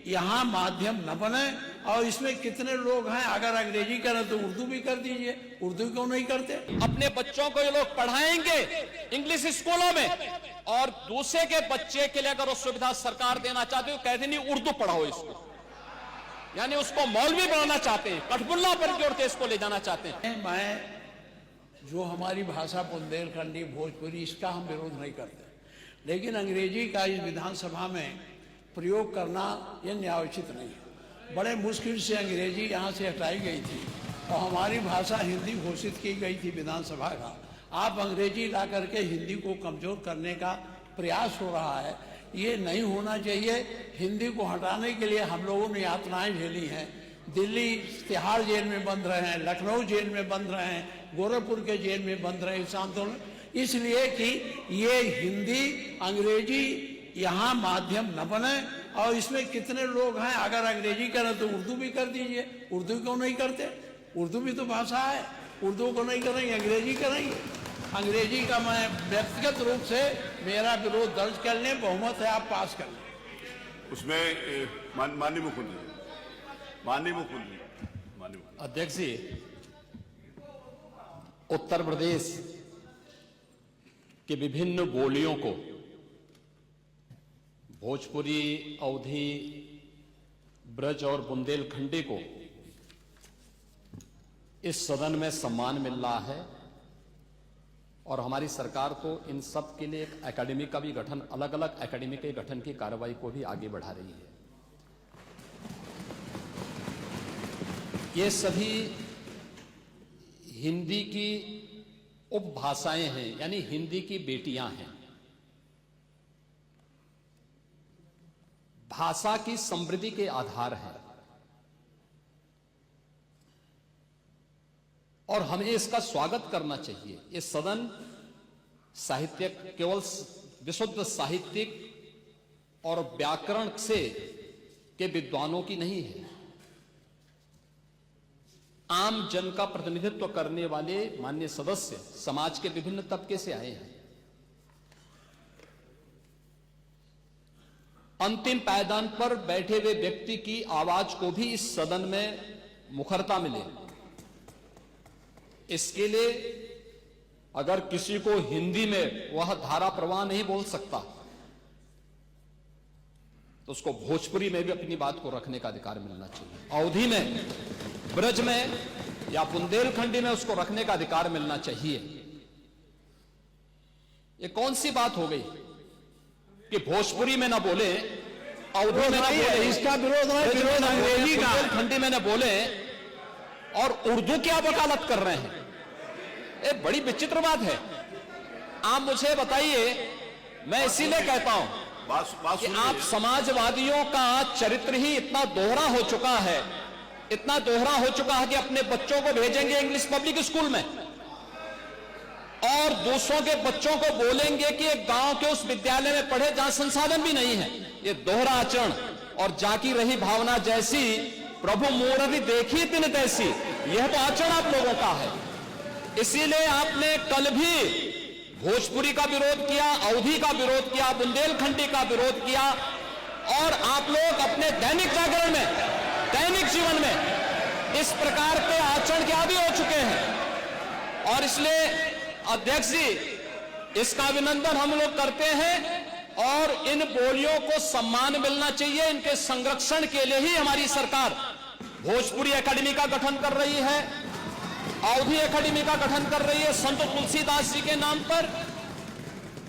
यहाँ माध्यम न बने। और इसमें कितने लोग हैं, अगर अंग्रेजी करें तो उर्दू भी कर दीजिए, उर्दू क्यों नहीं करते? अपने बच्चों को ये लोग पढ़ाएंगे इंग्लिश स्कूलों में, और दूसरे के बच्चे के लिए अगर वो सुविधा सरकार देना चाहते हो, कहते नहीं उर्दू पढ़ाओ इसको, यानी उसको मौलवी बनाना चाहते हैं, कठपुल्ला पर जोड़ के इसको ले जाना चाहते हैं। मैं जो हमारी भाषा बुंदेलखंडी भोजपुरी, इसका हम विरोध नहीं करते, लेकिन अंग्रेजी का इस विधानसभा में प्रयोग करना ये न्यायोचित नहीं है। बड़े मुश्किल से अंग्रेजी यहाँ से हटाई गई थी और हमारी भाषा हिंदी घोषित की गई थी विधानसभा का। आप अंग्रेजी ला करके हिंदी को कमजोर करने का प्रयास हो रहा है, ये नहीं होना चाहिए। हिंदी को हटाने के लिए हम लोगों ने यातनाएं झेली हैं। दिल्ली तिहाड़ जेल में बंद रहे हैं, लखनऊ जेल में बंद रहे हैं, गोरखपुर के जेल में बंद रहे इस आंदोलन, इसलिए कि ये हिंदी अंग्रेजी यहाँ माध्यम न बने। और इसमें कितने लोग हैं, अगर अंग्रेजी करें तो उर्दू भी कर दीजिए, उर्दू क्यों नहीं करते? उर्दू भी तो भाषा है, उर्दू को नहीं करेंगे, अंग्रेजी करेंगे। अंग्रेजी का मैं व्यक्तिगत रूप से मेरा विरोध दर्ज कर लें, बहुमत है आप पास कर लें। उसमें माननीय मुख्यमंत्री अध्यक्ष जी, उत्तर प्रदेश के विभिन्न बोलियों को, भोजपुरी, अवधी, ब्रज और बुंदेलखंडी को इस सदन में सम्मान मिल रहा है, और हमारी सरकार तो इन सब के लिए एक एकेडमी का भी गठन, अलग अलग एकेडमी के गठन की कार्रवाई को भी आगे बढ़ा रही है। ये सभी हिंदी की उपभाषाएं हैं, यानी हिंदी की बेटियां हैं। भाषा की समृद्धि के आधार हैं, और हमें इसका स्वागत करना चाहिए। ये सदन साहित्यिक, केवल विशुद्ध साहित्यिक और व्याकरण से के विद्वानों की नहीं है, आम जन का प्रतिनिधित्व करने वाले माननीय सदस्य समाज के विभिन्न तबके से आए हैं। अंतिम पायदान पर बैठे हुए व्यक्ति की आवाज को भी इस सदन में मुखरता मिले, इसके लिए अगर किसी को हिंदी में वह धारा प्रवाह नहीं बोल सकता, तो उसको भोजपुरी में भी अपनी बात को रखने का अधिकार मिलना चाहिए, अवधी में, ब्रज में या बुंदेलखंडी में उसको रखने का अधिकार मिलना चाहिए। ये कौन सी बात हो गई कि भोजपुरी में ना बोले, अवधी में ना बोले, इसका विरोध अंग्रेजी का, बुंदेलखंडी में ना बोले, और उर्दू क्या वकालत कर रहे हैं? ये बड़ी विचित्र बात है। आप मुझे बताइए, मैं इसीलिए कहता हूं कि आप समाजवादियों का चरित्र ही इतना दोहरा हो चुका है, इतना दोहरा हो चुका है कि अपने बच्चों को भेजेंगे इंग्लिश पब्लिक स्कूल में और दूसरों के बच्चों को बोलेंगे कि एक गांव के उस विद्यालय में पढ़े जहां संसाधन भी नहीं है। ये दोहरा आचरण और जाकी रही भावना जैसी, प्रभु मूर्ति देखी तिन तैसी, यह तो आचरण आप लोगों का है। इसीलिए आपने कल भी भोजपुरी का विरोध किया, अवधी का विरोध किया, बुंदेलखंडी का विरोध किया, और आप लोग अपने दैनिक जागरण में, दैनिक जीवन में इस प्रकार के आचरण के आदी हो चुके हैं। और इसलिए अध्यक्ष जी, इसका अभिनंदन हम लोग करते हैं, और इन बोलियों को सम्मान मिलना चाहिए। इनके संरक्षण के लिए ही हमारी सरकार भोजपुरी एकेडमी का गठन कर रही है, अवधी एकेडमी का गठन कर रही है संत तुलसीदास जी के नाम पर।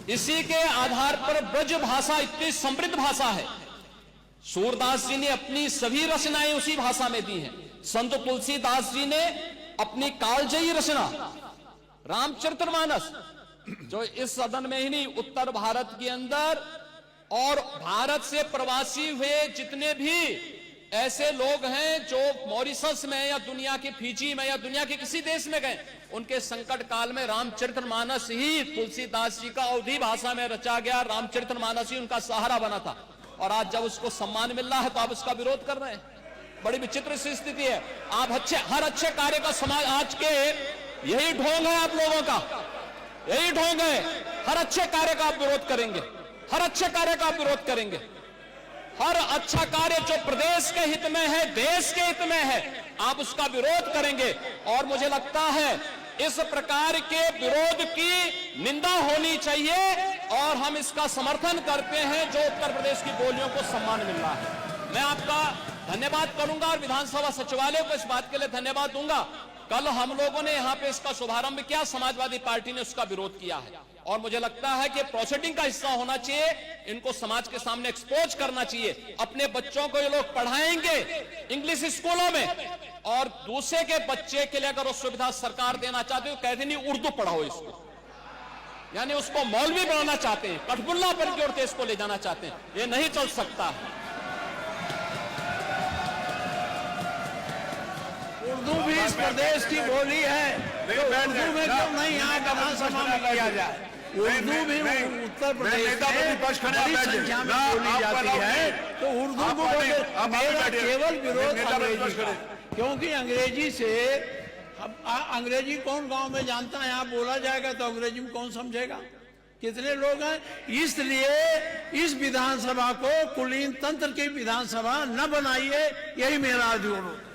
इसी के आधार पर ब्रज भाषा इतनी समृद्ध भाषा है। सूरदास जी ने अपनी सभी रचनाएं उसी भाषा में दी हैं। संत तुलसीदास जी ने अपनी कालजयी रचना रामचरितमानस, जो इस सदन में ही नहीं, उत्तर भारत के अंदर और भारत से प्रवासी हुए जितने भी ऐसे लोग हैं जो मॉरिशस में या दुनिया के फिजी में या दुनिया के किसी देश में गए, उनके संकट काल में रामचरितमानस ही तुलसीदास जी का अवधी भाषा में रचा गया रामचरितमानस ही उनका सहारा बना था। और आज जब उसको सम्मान मिल रहा है तो आप उसका विरोध कर रहे हैं। बड़ी विचित्र सी स्थिति है। आप हर अच्छे कार्य का समाज, आज के यही ढोंग है आप लोगों का, यही ढोंग है। हर अच्छे कार्य का आप विरोध करेंगे, हर अच्छे कार्य का आप विरोध करेंगे, हर अच्छा कार्य जो प्रदेश के हित में है, देश के हित में है, आप उसका विरोध करेंगे। और मुझे लगता है इस प्रकार के विरोध की निंदा होनी चाहिए और हम इसका समर्थन करते हैं जो उत्तर प्रदेश की बोलियों को सम्मान मिल रहा है। मैं आपका धन्यवाद करूंगा और विधानसभा सचिवालय को इस बात के लिए धन्यवाद दूंगा। कल हम लोगों ने यहां पे इसका शुभारंभ किया, समाजवादी पार्टी ने उसका विरोध किया है और मुझे लगता है कि प्रोसीडिंग का हिस्सा होना चाहिए, इनको समाज के सामने एक्सपोज करना चाहिए। अपने बच्चों को ये लोग पढ़ाएंगे इंग्लिश स्कूलों में और दूसरे के बच्चे के लिए अगर वो सुविधा सरकार देना चाहते हो, कहते नहीं उर्दू पढ़ाओ इसको, यानी उसको मौलवी बनाना चाहते हैं, कठबुल्ला पर जोड़ते इसको ले जाना चाहते हैं। ये नहीं चल सकता। उर्दू भी इस प्रदेश की बोली है, तो उर्दू में क्यों नहीं यहाँ विधानसभा में किया जाए? उर्दू भी उत्तर प्रदेश में बड़ी संख्या में बोली जाती है, तो उर्दू को मेरा केवल विरोध अंग्रेजी का, क्योंकि अंग्रेजी से अंग्रेजी कौन गांव में जानता है? यहाँ बोला जाएगा तो अंग्रेजी में कौन समझेगा? कितने लोग हैं? इसलिए इस विधानसभा को कुलीन तंत्र की विधानसभा न बनाइए, यही मेरा अनुरोध।